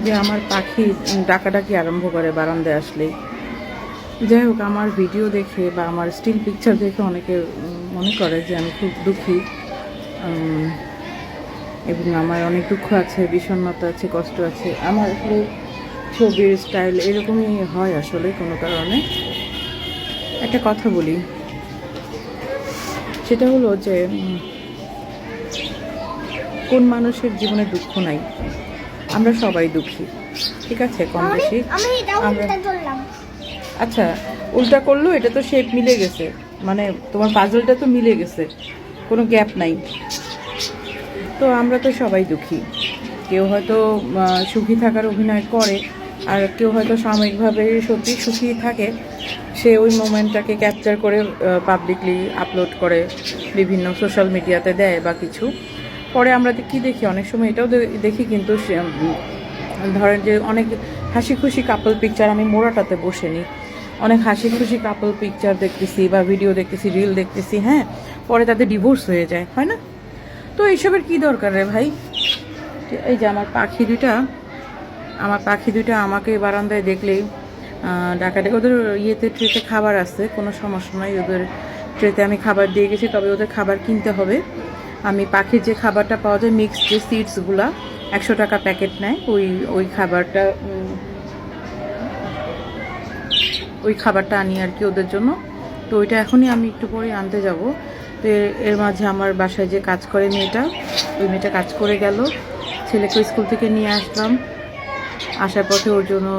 যে আমার পাখি ডাকাডাকি আরম্ভ করে বারান্দায় আসলেই। যাই হোক, আমার ভিডিও দেখে বা আমার স্টিল পিকচার দেখে অনেকে মনে করে যে আমি খুব দুঃখী, এবং আমার অনেক দুঃখ আছে, বিষণ্ণতা আছে, কষ্ট আছে। আমার আসলে ছবির স্টাইল এরকমই হয় আসলে কোনো কারণে। একটা কথা বলি, সেটা হলো যে কোন মানুষের জীবনে দুঃখ নাই? আমরা সবাই দুঃখী, ঠিক আছে, কম বেশি। আমরা আচ্ছা, উল্টা করলো, এটা তো শেপ মিলে গেছে, মানে তোমার পাজলটা তো মিলে গেছে, কোনো গ্যাপ নাই। তো আমরা তো সবাই দুঃখী। কেউ হয়তো সুখী থাকার অভিনয় করে, আর কেউ হয়তো সাময়িকভাবে সত্যি সুখী থাকে, সে ওই মোমেন্টটাকে ক্যাপচার করে পাবলিকলি আপলোড করে, বিভিন্ন সোশ্যাল মিডিয়াতে দেয় বা কিছু। পরে আমরা কি দেখি, অনেক সময় এটাও দেখি কিন্তু ধরেন যে অনেক হাসি খুশি কাপল পিকচার, আমি মোড়াটাতে বসে নিই, অনেক হাসি খুশি কাপল পিকচার দেখতেছি বা ভিডিও দেখতেছি, রিল দেখতেছি, হ্যাঁ, পরে তাদের ডিভোর্স হয়ে যায়, হয় না? তো এইসবের কি দরকার রে ভাই? এই যে আমার পাখি দুইটা আমাকে বারান্দায় দেখলেই ডাকাডাকি। ওদের ইয়েতে ট্রেতে খাবার আছে, কোনো সমস্যা নাই, ওদের ট্রেতে আমি খাবার দিয়ে গেছি, তবে ওদের খাবার কিনতে হবে। আমি পাখির যে খাবারটা পাওয়া যায়, মিক্সড যে সিডসগুলা 100 টাকা প্যাকেট নেয়, ওই খাবারটা আনি আর কি ওদের জন্য। তো ওইটা এখনই আমি একটু পরে আনতে যাব। তো এর মাঝে আমার বাসায় যে কাজ করে মেয়েটা, ওই মেয়েটা কাজ করে গেল, ছেলেকে স্কুল থেকে নিয়ে আসলাম। আসার পথে ওর জন্য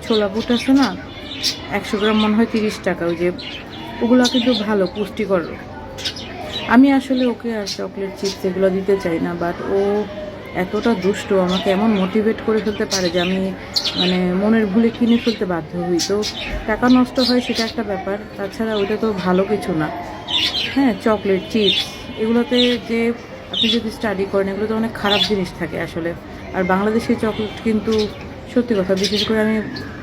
ছোলা বুট আছে না, 100 গ্রাম মনে হয় 30 টাকা, ওই যে ওগুলো কিন্তু ভালো পুষ্টিকর। আমি আসলে ওকে আর চকলেট চিপস এগুলো দিতে চাই না, বাট ও এতটা দুষ্ট, আমাকে এমন মোটিভেট করে ফেলতে পারে যে আমি মানে মনের ভুলে কিনে ফেলতে বাধ্য হই। তো টাকা নষ্ট হয় সেটা একটা ব্যাপার, তাছাড়া ওইটা তো ভালো কিছু না। হ্যাঁ, চকলেট চিপস এগুলোতে যে আপনি যদি স্টাডি করেন, এগুলোতে অনেক খারাপ জিনিস থাকে আসলে। আর বাংলাদেশের চকলেট কিন্তু সত্যি কথা, বিশেষ করে আমি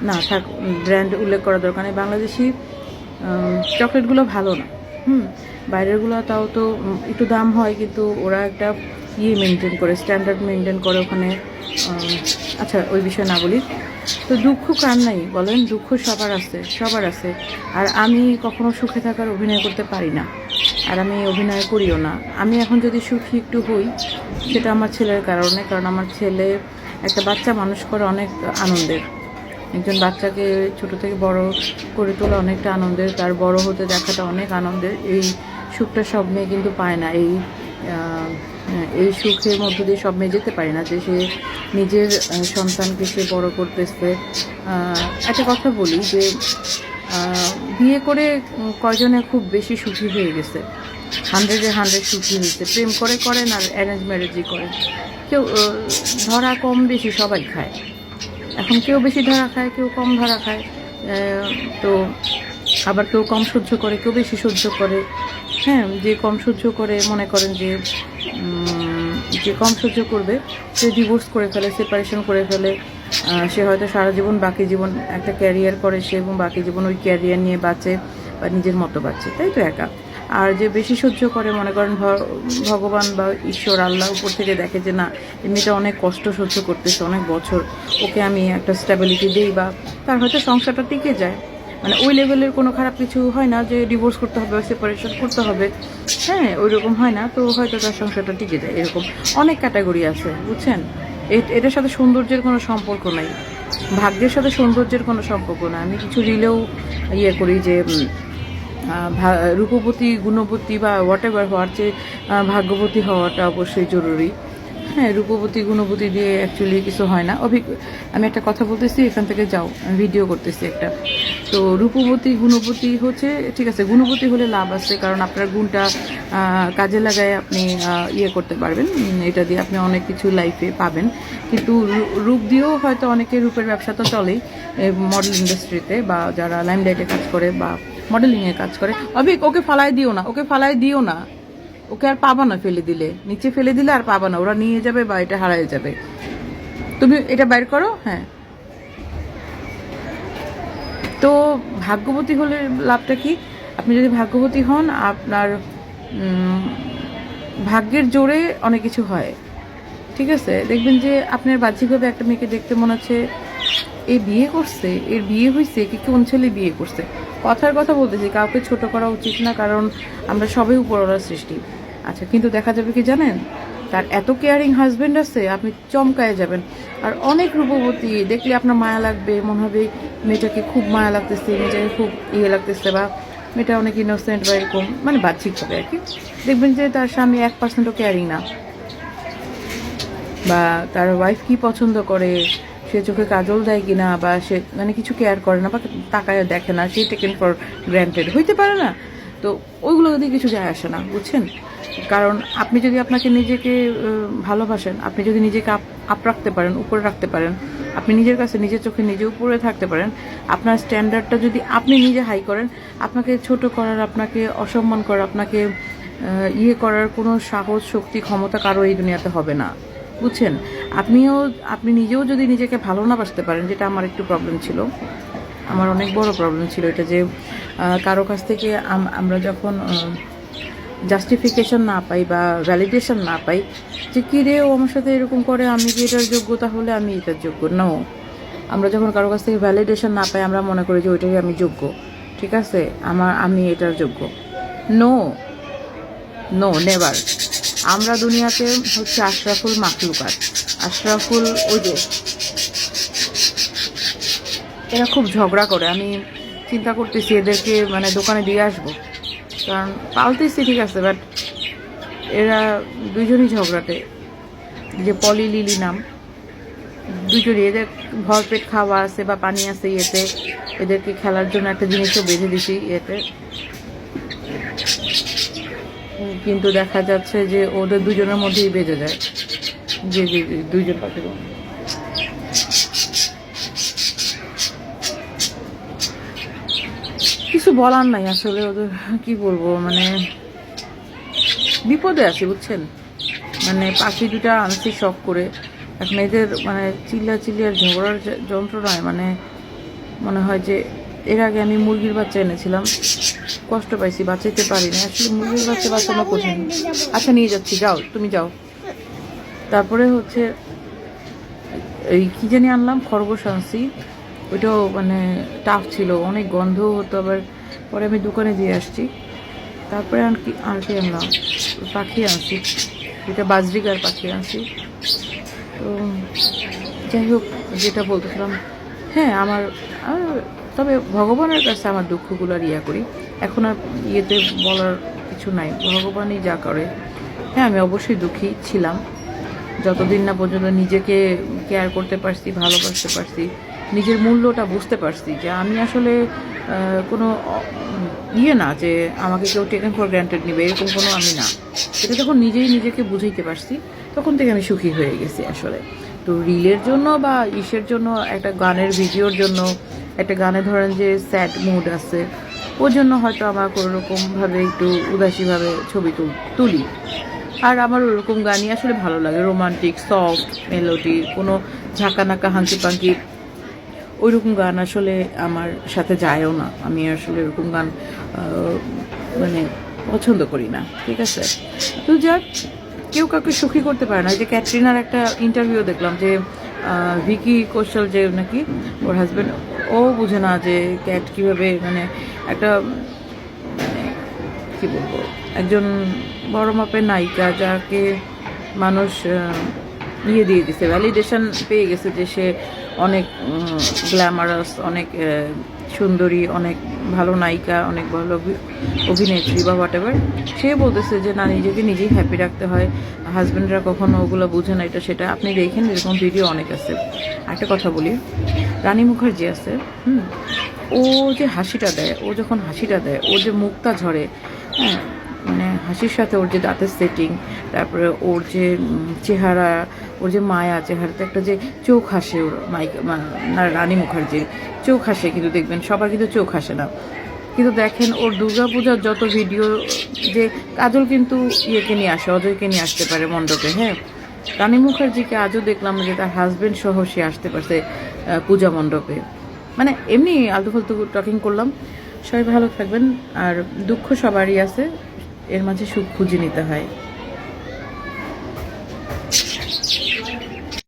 না থাক ব্র্যান্ড উল্লেখ করা দরকার নেই, বাংলাদেশি চকলেটগুলো ভালো না। বাইরেরগুলো তাও তো একটু দাম হয়, কিন্তু ওরা একটা মেনটেন করে, স্ট্যান্ডার্ড মেনটেন করে ওখানে। আচ্ছা, ওই বিষয়ে না বলি। তো দুঃখ কার নাই বলেন? দুঃখ সবার আছে। আর আমি কখনো সুখে থাকার অভিনয় করতে পারি না, আর আমি অভিনয় করিও না। আমি এখন যদি সুখী একটু হই, সেটা আমার ছেলের কারণে, কারণ আমার ছেলে একটা বাচ্চা মানুষ করে অনেক আনন্দের। একজন বাচ্চাকে ছোট থেকে বড় করে তোলা অনেকটা আনন্দের, তার বড় হতে দেখাটা অনেক আনন্দের। এই সুখটা সব মেয়ে কিন্তু পায় না। এই সুখের মধ্য দিয়ে সব মেয়ে যেতে পারে না, যে সে নিজের সন্তানকে সে বড় করতেছে। একটা কথা বলি যে বিয়ে করে কয়জনে খুব বেশি সুখী হয়ে গেছে? 100-এ 100 সুখী হয়েছে। প্রেম করেন আর অ্যারেঞ্জ ম্যারেজই করেন। কেউ ধরা কম বেশি সবাই খায়। এখন কেউ বেশি ধরা খায়, কেউ কম ধরা খায়। তো আবার কেউ কম সহ্য করে, কেউ বেশি সহ্য করে। হ্যাঁ, যে কম সহ্য করে, মনে করেন যে কম সহ্য করবে সে ডিভোর্স করে ফেলে, সেপারেশন করে ফেলে। সে হয়তো সারা জীবন, বাকি জীবন একটা ক্যারিয়ার করে সে, এবং বাকি জীবন ওই ক্যারিয়ার নিয়ে বাঁচে বা নিজের মতো বাঁচে, তাই তো একা। আর যে বেশি সহ্য করে, মনে করেন ভগবান বা ঈশ্বর আল্লাহ উপর থেকে দেখে যে না, এমনিটা অনেক কষ্ট সহ্য করতেছে অনেক বছর, ওকে আমি একটা স্টেবিলিটি দিই, বা তার হয়তো সংসারটা টিকে যায়। মানে ওই লেভেলের কোনো খারাপ কিছু হয় না যে ডিভোর্স করতে হবে, সেপারেশন করতে হবে, হ্যাঁ, ওই রকম হয় না। তো হয়তো তার সংসারটা টিকে যায়। এরকম অনেক ক্যাটাগরি আছে, বুঝছেন? এটার সাথে সৌন্দর্যের কোনো সম্পর্ক নাই, ভাগ্যের সাথে সৌন্দর্যের কোনো সম্পর্ক না। আমি কিছু রিলেও করি যে রূপবতী, গুণবতী বা হোয়াট এভার হওয়ার চেয়ে ভাগ্যবতী হওয়াটা অবশ্যই জরুরি। হ্যাঁ, রূপবতী গুণবতী দিয়ে অ্যাকচুয়ালি কিছু হয় না। আমি একটা কথা বলতেছি, এখান থেকে যাও, আমি ভিডিও করতেছি একটা। তো রূপবতী গুণবতী হচ্ছে, ঠিক আছে, গুণবতী হলে লাভ আছে, কারণ আপনার গুণটা কাজে লাগায় আপনি করতে পারবেন, এটা দিয়ে আপনি অনেক কিছু লাইফে পাবেন। কিন্তু রূপ দিয়েও হয়তো অনেকে, রূপের ব্যবসা তো চলেই মডেল ইন্ডাস্ট্রিতে, বা যারা লাইমলাইটে কাজ করে বা মডেলিংয়ে কাজ করে। ওকে ফালাই দিও না, ওকে আর পাবা না, ফেলে দিলে, নিচে ফেলে দিলে আর পাবা না, ওরা নিয়ে যাবে বা এটা হারায় যাবে। তুমি এটা বাইর করো। হ্যাঁ, তো ভাগ্যবতী হলে লাভটা কি? আপনি যদি ভাগ্যবতী হন, আপনার ভাগ্যের জোরে অনেক কিছু হয়। ঠিক আছে, দেখবেন যে আপনার বাহ্যিকভাবে একটা মেয়েকে দেখতে মনে হচ্ছে এ বিয়ে করছে, এর বিয়ে হয়েছে কি, কোন ছেলে বিয়ে করছে। কথার কথা বলতেছি, কাউকে ছোট করা উচিত না, কারণ আমরা সবাই উপরওয়ালার সৃষ্টি। আচ্ছা, কিন্তু দেখা যাবে কি জানেন, তার এত কেয়ারিং হাজবেন্ড আছে, আপনি চমকায় যাবেন। আর অনেক রূপবতী দেখলে আপনার মায়া লাগবে, মনে হবে মেয়েটাকে খুব মায়া লাগতেছে, মেয়েটাকে খুব ইয়ে লাগতেছে, বা মেয়েটা অনেক ইনোসেন্ট বা এরকম, মানে বাহ্যিকভাবে আর কি। দেখবেন যে তার স্বামী 1%ও কেয়ারিং না, বা তার ওয়াইফ কি পছন্দ করে, সে চোখে কাজল দেয় কিনা, বা সে মানে কিছু কেয়ার করে না বা তাকায় দেখে না, সে টেকেন ফর গ্র্যান্টেড হইতে পারে না। তো ওইগুলো যদি কিছু যায় আসে না, বুঝছেন। কারণ আপনি যদি আপনাকে নিজেকে ভালোবাসেন, আপনি যদি নিজেকে আপ রাখতে পারেন, উপরে রাখতে পারেন, আপনি নিজের কাছে নিজের চোখে নিজে উপরে থাকতে পারেন, আপনার স্ট্যান্ডার্ডটা যদি আপনি নিজে হাই করেন, আপনাকে ছোট করার, আপনাকে অসম্মান করার, আপনাকে ইয়ে করার কোনো সাহস, শক্তি, ক্ষমতা কারো এই দুনিয়াতে হবে না, বুঝছেন। আপনি নিজেও যদি নিজেকে ভালো না বাসতে পারেন, যেটা আমার একটু প্রবলেম ছিল, আমার অনেক বড় প্রবলেম ছিল এটা, যে কারো কাছ থেকে আমরা যখন জাস্টিফিকেশন না পাই বা ভ্যালিডেশন না পাই, যে কী রে ও আমার সাথে এরকম করে, আমি কি এটার যোগ্য, তাহলে আমি এটার যোগ্য। নো, আমরা যখন কারো কাছ থেকে ভ্যালিডেশন না পাই, আমরা মনে করি যে ওইটাই আমি যোগ্য, ঠিক আছে, আমি এটার যোগ্য। No, no, never. আমরা দুনিয়াতে হচ্ছে আশরাফুল মাখলুকাত, আশরাফুল, ওই যে এরা খুব ঝগড়া করে। আমি চিন্তা করতেছি এদেরকে মানে দোকানে দিয়ে আসবো, কারণ পালতেছি ঠিক আছে, বাট এরা দুজনই ঝগড়াটে। যে পলি লিলি নাম, দুজনই, এদের ভরপেট খাওয়া আছে বা পানি আছে ইয়েতে, এদেরকে খেলার জন্য একটা জিনিসও বেঁধে দিছি ইয়েতে, কিন্তু দেখা যাচ্ছে যে ওদের দুজনের মধ্যেই বেজে যায়, যে দুইজন পাখি। কিছু বলার নাই আসলে, ওদের কি বলবো, মানে বিপদে আছি, বুঝছেন। মানে পাখি দুটা আনছি শখ করে, এখন এদের মানে চিল্লি আর ঝগড়ার যন্ত্রণায় মানে মনে হয় যে, এর আগে আমি মুরগির বাচ্চা এনেছিলাম, কষ্ট পাইছি, বাঁচাইতে পারিনি। আসলে মুরগির বাচ্চা বাঁচানো কঠিন। আচ্ছা, নিয়ে যাচ্ছি, যাও তুমি যাও। তারপরে হচ্ছে এই কি জানি আনলাম, খরগোশ আনছি, ওইটাও মানে টাফ ছিল, অনেক গন্ধ হতো, আবার পরে আমি দোকানে দিয়ে আসছি। তারপরে আর কি আনলাম, পাখি আনছি, এটা বাজরিকার পাখি আনছি। তো যাই হোক, যেটা বলতেছিলাম, হ্যাঁ তবে ভগবানের কাছে আমার দুঃখগুলো আর ইয়া করি, এখন আর ইয়েতে বলার কিছু নাই, ভগবানই যা করে। হ্যাঁ, আমি অবশ্যই দুঃখী ছিলাম, যতদিন না পর্যন্ত নিজেকে কেয়ার করতে পারছি, ভালোবাসতে পারছি, নিজের মূল্যটা বুঝতে পারছি, যে আমি আসলে কোনো ইয়ে না, যে আমাকে কেউ টেকেন ফর গ্র্যান্টেড নেবে, এরকম কোনো আমি না। এটা যখন নিজেই নিজেকে বুঝাইতে পারছি, তখন থেকে আমি সুখী হয়ে গেছি আসলে। তো রিলের জন্য বা ইসের জন্য, একটা গানের ভিডিওর জন্য, একটা গানে ধরেন যে স্যাড মুড আছে, ওর জন্য হয়তো আমার কোনোরকমভাবে একটু উদাসীভাবে ছবি তুলি। আর আমার ওরকম গানই আসলে ভালো লাগে, রোমান্টিক, সফট মেলোডি, কোনো ঝাঁকানাকা হাঙ্কি পাঙ্কি ওইরকম গান আসলে আমার সাথে যায়ও না। আমি আসলে এরকম গান মানে পছন্দ করি না, ঠিক আছে। তো যাক, কেউ কাউকে সুখী করতে পারে না। যে ক্যাটরিনার একটা ইন্টারভিউ দেখলাম, যে ভিকি কৌশল, যে নাকি ওর হাজব্যান্ড, ও বুঝে না যে ক্যাট কীভাবে, মানে একটা মানে কী বলবো, একজন বড় মাপের নায়িকা, যাকে মানুষ ইয়ে দিয়ে দিছে, ভ্যালিডেশন পেয়ে গেছে যে সে অনেক গ্ল্যামারাস, অনেক সুন্দরী, অনেক ভালো নায়িকা, অনেক ভালো অভিনেত্রী বা হোয়াট এভার, সে বলতেছে যে না, নিজেকে নিজেই হ্যাপি রাখতে হয়, হাজব্যান্ডরা কখনো ওগুলো বুঝে না, এটা সেটা। আপনি দেখেন এরকম ভিডিও অনেক আছে। একটা কথা বলি, রানী মুখার্জি আছে, ও যে হাসিটা দেয়, ও যখন হাসিটা দেয়, ওর যে মুখটা ঝরে, হ্যাঁ, মানে হাসির সাথে ওর যে দাঁতের সেটিং, তারপরে ওর যে চেহারা, ওর যে মায়া, চেহারাতে একটা যে চোখ হাসে, ওর রানী মুখার্জির চোখ হাসে, কিন্তু দেখবেন সবার কিন্তু চোখ হাসে না। কিন্তু দেখেন ওর দুর্গাপূজার যত ভিডিও, যে কাজল কিন্তু ইয়েকে নিয়ে আসে, অজয়কে নিয়ে আসতে পারে মণ্ডপে, হ্যাঁ, রানী মুখার্জিকে আজও দেখলাম যে তার হাজব্যান্ড সহ সে আসতে পারছে পূজা মণ্ডপে। মানে এমনি আলতু ফালতু টকিং করলাম। সবাই ভালো থাকবেন, আর দুঃখ সবারই আছে, এর মাঝে সুখ খুঁজে নিতে হয়।